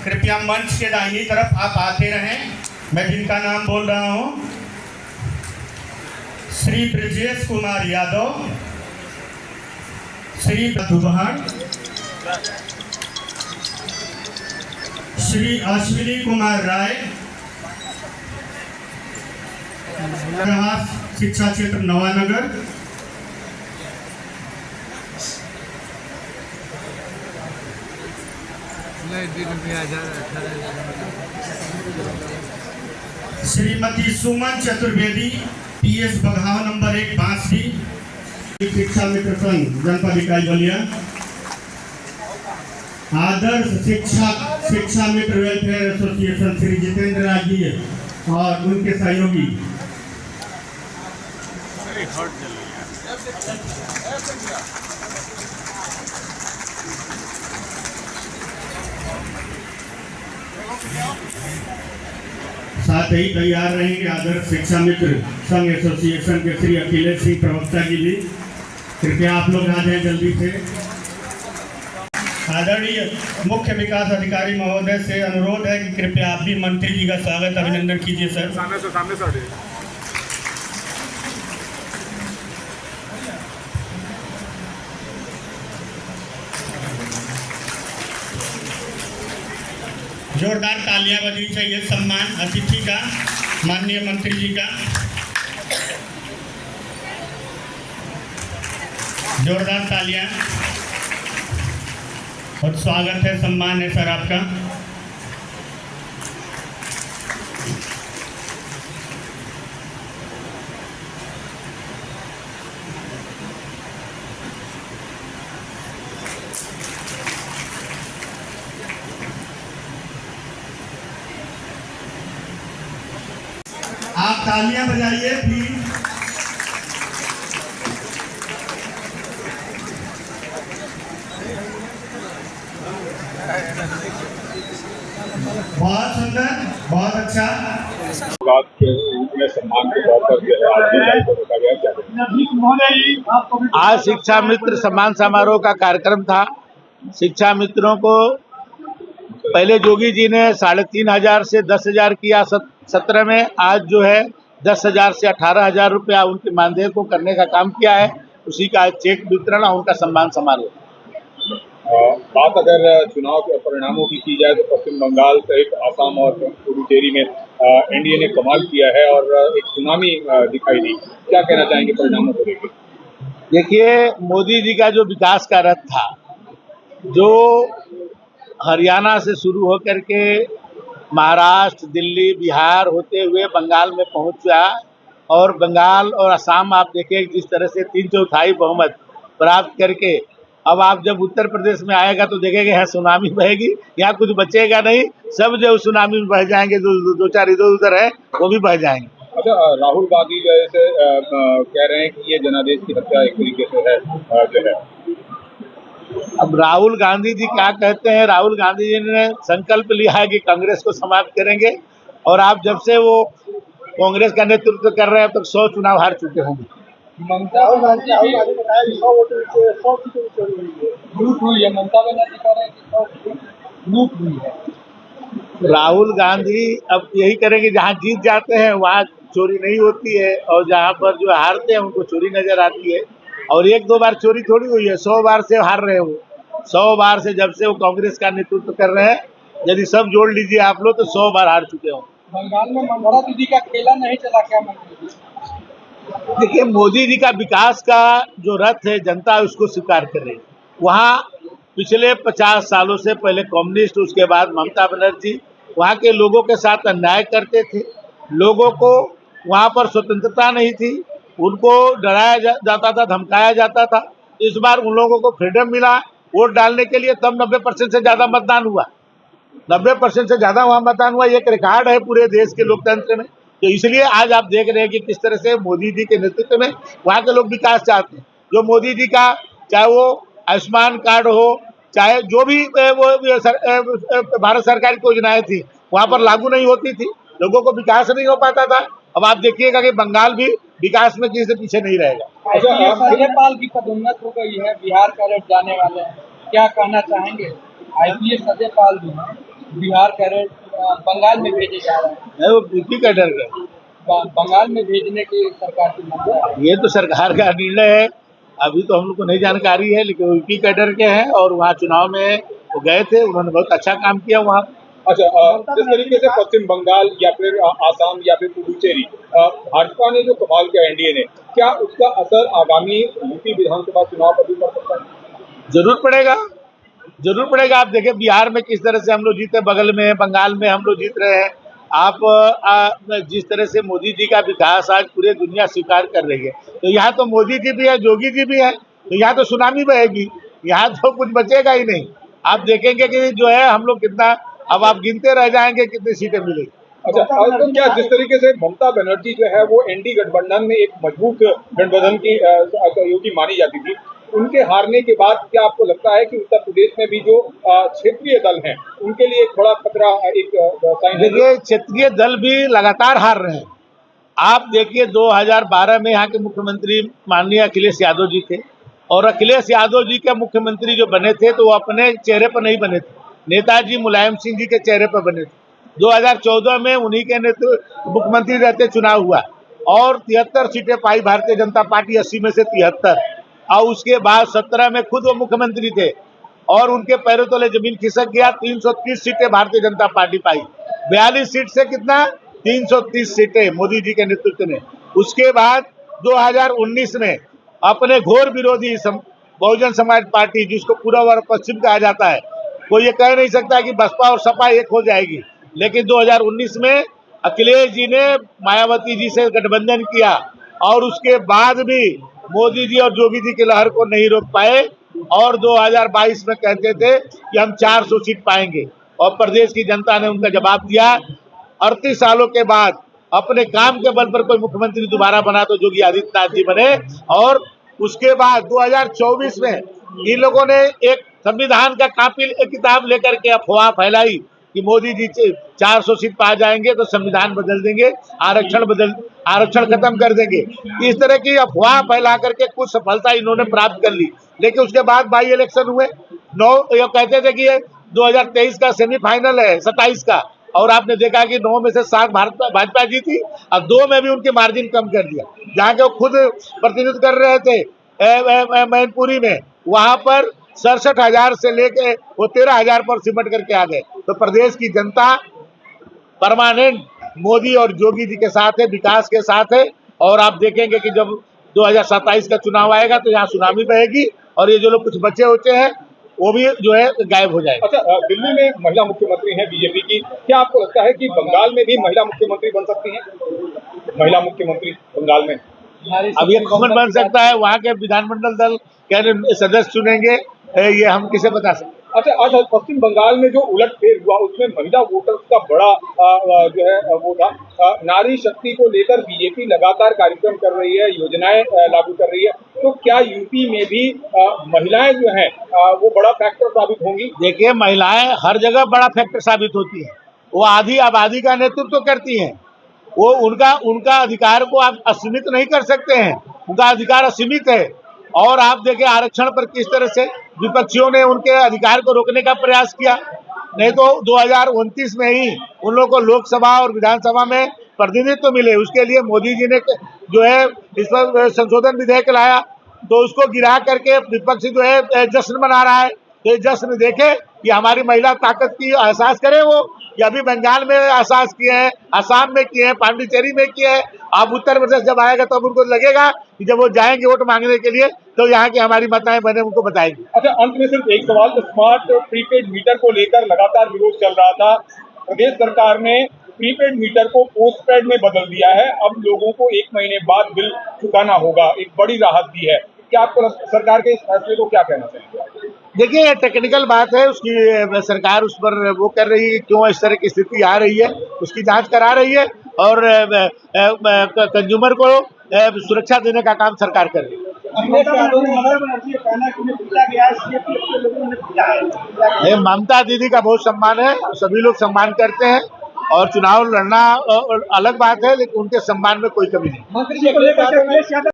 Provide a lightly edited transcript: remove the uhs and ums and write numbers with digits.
कृपया मंच के दाहिनी तरफ आप आते रहें। मैं जिनका नाम बोल रहा हूं, श्री ब्रजेश कुमार यादव, श्री दुबहान, श्री अश्विनी कुमार राय, शिक्षा क्षेत्र नवानगर, श्रीमती सुमन चतुर्वेदी, PS बघाव नंबर 1 बांसडी, शिक्षा मित्र संघ जनपद इकाई बलिया, आदर्श शिक्षा मित्र वेलफेयर एसोसिएशन श्री जितेंद्र राजीय और उनके सहयोगी, साथ ही तैयार रहेंगे आदर्श शिक्षा मित्र संघ एसोसिएशन के श्री अखिलेश सिंह प्रवक्ता जी भी। कृपया आप लोग आ जाएं जल्दी से। आदरणीय मुख्य विकास अधिकारी महोदय से अनुरोध है कि कृपया आप भी मंत्री जी का स्वागत अभिनंदन कीजिए सर। सामने से जोरदार तालियां बजनी चाहिए सम्मान अतिथि का, माननीय मंत्री जी का। जोरदार तालियां। बहुत स्वागत है, सम्मान है सर आपका। आप तालियां बजाइए प्लीज। बहुत सुंदर, बहुत अच्छा। बात के में सम्मान के तौर पर जो है आज शिक्षा मित्र सम्मान समारोह का कार्यक्रम था। शिक्षा मित्रों को पहले जोगी जी ने 3,500 से 10,000 किया 17 में, आज जो है 10,000 से 18,000 रुपया उनके मानदेय को करने का काम किया है। उसी का चेक वितरण और उनका सम्मान समारोह। बात अगर चुनाव के परिणामों की जाए तो पश्चिम बंगाल सहित आसाम और पुडुचेरी में एनडीए ने कमाल किया है और एक सुनामी दिखाई दी। क्या कहना चाहेंगे परिणामों को लेकर? देखिए, मोदी जी का जो विकास का रथ था, जो हरियाणा से शुरू होकर के महाराष्ट्र, दिल्ली, बिहार होते हुए बंगाल में पहुंचा, और बंगाल और असम आप देखें जिस तरह से 3/4 बहुमत प्राप्त करके अब आप जब उत्तर प्रदेश में आएगा तो देखेंगे यहाँ सुनामी बहेगी। यहाँ कुछ बचेगा नहीं, सब जो सुनामी में बह जाएंगे, जो दो चार इधर उधर है वो भी बह जाएंगे। अच्छा, राहुल गांधी जैसे कह रहे हैं कि ये जनादेश की हत्या एक तरीके से है जो है। अब राहुल गांधी जी क्या कहते हैं? राहुल गांधी जी ने संकल्प लिया है कि कांग्रेस को समाप्त करेंगे, और आप जब से वो कांग्रेस का नेतृत्व कर रहे हैं अब तक 100 चुनाव हार चुके होंगे। राहुल गांधी ने बताया कि 100 वोटों से 100 सीटें चली गई है, लूट हुई है। ममता बनर्जी कह रहे हैं कि 100 सीटें लूट हुई है। राहुल गांधी अब यही करेंगे, जहाँ जीत जाते हैं वहाँ चोरी नहीं होती है, और जहाँ पर जो हारते हैं उनको चोरी नजर आती है। और 1-2 बार चोरी थोड़ी हुई है, 100 बार से हार रहे हो। 100 बार से जब से वो कांग्रेस का नेतृत्व कर रहे हैं, यदि सब जोड़ लीजिए आप लोग तो 100 बार हार चुके हो। बंगाल में ममता दीदी का खेला नहीं चला क्या मंत्री जी? देखिए, मोदी जी का विकास का जो रथ है जनता उसको स्वीकार कर रही है। वहाँ पिछले 50 सालों से पहले कम्युनिस्ट, उसके बाद ममता बनर्जी वहाँ के लोगों के साथ अन्याय करते थे। लोगों को वहाँ पर स्वतंत्रता नहीं थी, उनको डराया जाता था, धमकाया जाता था। इस बार उन लोगों को फ्रीडम मिला वोट डालने के लिए, तब 90% से ज्यादा मतदान हुआ। 90% से ज्यादा वहाँ मतदान हुआ, एक रिकॉर्ड है पूरे देश के लोकतंत्र में। तो इसलिए आज आप देख रहे हैं कि किस तरह से मोदी जी के नेतृत्व में वहाँ के लोग विकास चाहते हैं। जो मोदी जी का, चाहे वो आयुष्मान कार्ड हो, चाहे जो भी भारत सरकार की योजनाएं थी वहाँ पर लागू नहीं होती थी, लोगों को विकास नहीं हो पाता था। अब आप देखिएगा कि बंगाल भी विकास में किसी से पीछे नहीं रहेगा। सत्यपाल की पदोन्नति हो गई है, बिहार का रेट जाने वाले हैं, क्या कहना चाहेंगे? IPS सत्यपाल जी बिहार कैडेट बंगाल में भेजे जा रहे हैं। है वो बीपी कैडर का। बंगाल में भेजने की सरकार की मांग है। ये तो सरकार का निर्णय है, अभी तो हम लोग को नहीं जानकारी है, लेकिन यूपी कैडर के हैं और वहाँ चुनाव में वो गए थे, उन्होंने बहुत अच्छा काम किया वहाँ। अच्छा, जिस तरीके से पश्चिम बंगाल या फिर आसाम या फिर पुडुचेरी भाजपा ने जो कमाल किया एनडीए ने, क्या उसका असर आगामी यूपी विधानसभा चुनाव पर भी पड़ सकता है? जरूर पड़ेगा, जरूर पड़ेगा। आप देखें बिहार में किस तरह से हम लोग जीते, बगल में बंगाल में हम लोग जीत रहे हैं। आप जिस तरह से मोदी जी का विकास आज पूरे दुनिया स्वीकार कर रही है, तो यहाँ तो मोदी जी भी है, जोगी जी भी है, तो यहाँ तो सुनामी बहेगी, यहाँ तो कुछ बचेगा ही नहीं। आप देखेंगे कि जो है हम लोग कितना, अब आप गिनते रह जाएंगे कितनी सीटें मिलेगी। अच्छा, तो क्या जिस तरीके से ममता बनर्जी जो है वो एनडी गठबंधन में एक मजबूत गठबंधन की सहयोगी मानी जाती थी, उनके हारने के बाद क्या आपको लगता है कि उत्तर प्रदेश में भी जो क्षेत्रीय दल हैं उनके लिए एक बड़ा खतरा, एक साइन है? देखिए क्षेत्रीय दल भी लगातार हार रहे हैं। आप देखिए 2012 में यहाँ के मुख्यमंत्री माननीय अखिलेश यादव जी थे, और अखिलेश यादव जी के मुख्यमंत्री जो बने थे तो वो अपने चेहरे पर नहीं बने थे, नेताजी मुलायम सिंह जी के चेहरे पर बने थे। 2014 में उन्हीं के नेतृत्व मुख्यमंत्री रहते चुनाव हुआ और 73 सीटें पाई भारतीय जनता पार्टी, 80 में से 73। और उसके बाद 17 में खुद वो मुख्यमंत्री थे और उनके पैरों तले जमीन खिसक गया। 330 सीटें भारतीय जनता पार्टी पाई, 42 सीट से कितना 330 सीटें मोदी जी के नेतृत्व में। उसके बाद 2019 में अपने घोर विरोधी बहुजन समाज पार्टी, जिसको पूर्व और पश्चिम कहा जाता है, कोई ये कह नहीं सकता कि बसपा और सपा एक हो जाएगी, लेकिन 2019 में अखिलेश जी ने मायावती जी से गठबंधन किया और उसके बाद भी मोदी जी और जोगी जी की लहर को नहीं रोक पाए और 2022 में कहते थे कि हम 400 सीट पाएंगे और प्रदेश की जनता ने उनका जवाब दिया। 38 सालों के बाद अपने काम के बल पर कोई मुख्यमंत्री दोबारा बना तो योगी आदित्यनाथ जी बने। और उसके बाद 2024 में इन लोगों ने एक संविधान का कॉपी किताब लेकर के अफवाह फैलाई कि मोदी जी 400 सीट पा जाएंगे तो संविधान बदल देंगे, आरक्षण खत्म कर देंगे। इस तरह की अफवाह फैला करके कुछ सफलता इन्होंने प्राप्त कर ली, लेकिन उसके बाद बाई इलेक्शन हुए। ये कहते थे कि ये 2023 का सेमीफाइनल है 27 का, और आपने देखा कि 9 में से 7 भाजपा जीती और 2 में भी उनके मार्जिन कम कर दिया। जहां के वो खुद प्रतिनिधित्व कर रहे थे मैनपुरी में, वहां पर 67,000 से लेके वो 13,000 पर सिमट करके आ गए। तो प्रदेश की जनता परमानेंट मोदी और जोगी जी के साथ है, विकास के साथ है, और आप देखेंगे कि जब 2027 का चुनाव आएगा तो यहाँ सुनामी बहेगी और ये जो लोग कुछ बचे होते हैं वो भी जो है गायब हो जाएगा। अच्छा, दिल्ली में महिला मुख्यमंत्री है बीजेपी की, क्या आपको लगता है कि बंगाल में भी महिला मुख्यमंत्री बन सकती है? महिला मुख्यमंत्री बंगाल में अब ये कौन बन सकता है, वहाँ के विधानमंडल दल क्या सदस्य चुनेंगे, ये हम किसे बता सकते। अच्छा, आज पश्चिम बंगाल में जो उलटफेर हुआ उसमें महिला वोटर्स का बड़ा जो है वो था। नारी शक्ति को लेकर बीजेपी लगातार कार्यक्रम कर रही है, योजनाएं लागू कर रही है, तो क्या यूपी में भी महिलाएं जो हैं वो बड़ा फैक्टर साबित होंगी? देखिए महिलाएं हर जगह बड़ा फैक्टर साबित होती है, वो आधी आबादी का नेतृत्व करती हैं, वो उनका अधिकार को आप असीमित नहीं कर सकते हैं, उनका अधिकार असीमित है। और आप देखें आरक्षण पर किस तरह से विपक्षियों ने उनके अधिकार को रोकने का प्रयास किया, नहीं तो 2029 में ही उन लोगों को लोकसभा और विधानसभा में प्रतिनिधित्व मिले। उसके लिए मोदी जी ने जो है इस पर संशोधन विधेयक लाया, तो उसको गिरा करके विपक्ष जो है जश्न मना रहा है। तो ये जश्न देखे कि हमारी महिला ताकत की एहसास करे वो, कि अभी बंगाल में एहसास किए हैं, असम में किए हैं, पांडिचेरी में किए हैं। अब उत्तर प्रदेश जब आएगा तब उनको लगेगा कि जब वो जाएंगे वोट मांगने के लिए तो यहाँ की हमारी माताएं बहनें उनको बताएंगी। अच्छा, अंत में सिर्फ एक सवाल, स्मार्ट प्रीपेड मीटर को लेकर लगातार विरोध चल रहा था। प्रदेश सरकार ने प्रीपेड मीटर को पोस्टपेड में बदल दिया है, अब लोगों को 1 महीने बाद बिल चुकाना होगा, एक बड़ी राहत दी है। क्या आपको सरकार के इस फैसले को क्या कहना चाहिए? देखिए ये टेक्निकल बात है, उसकी सरकार उस पर वो कर रही है, क्यों इस तरह की स्थिति आ रही है उसकी जांच करा रही है और कंज्यूमर को सुरक्षा देने का काम सरकार कर रही है। ममता दीदी का बहुत सम्मान है, सभी लोग सम्मान करते हैं और चुनाव लड़ना अलग बात है, लेकिन उनके सम्मान में कोई कमी नहीं।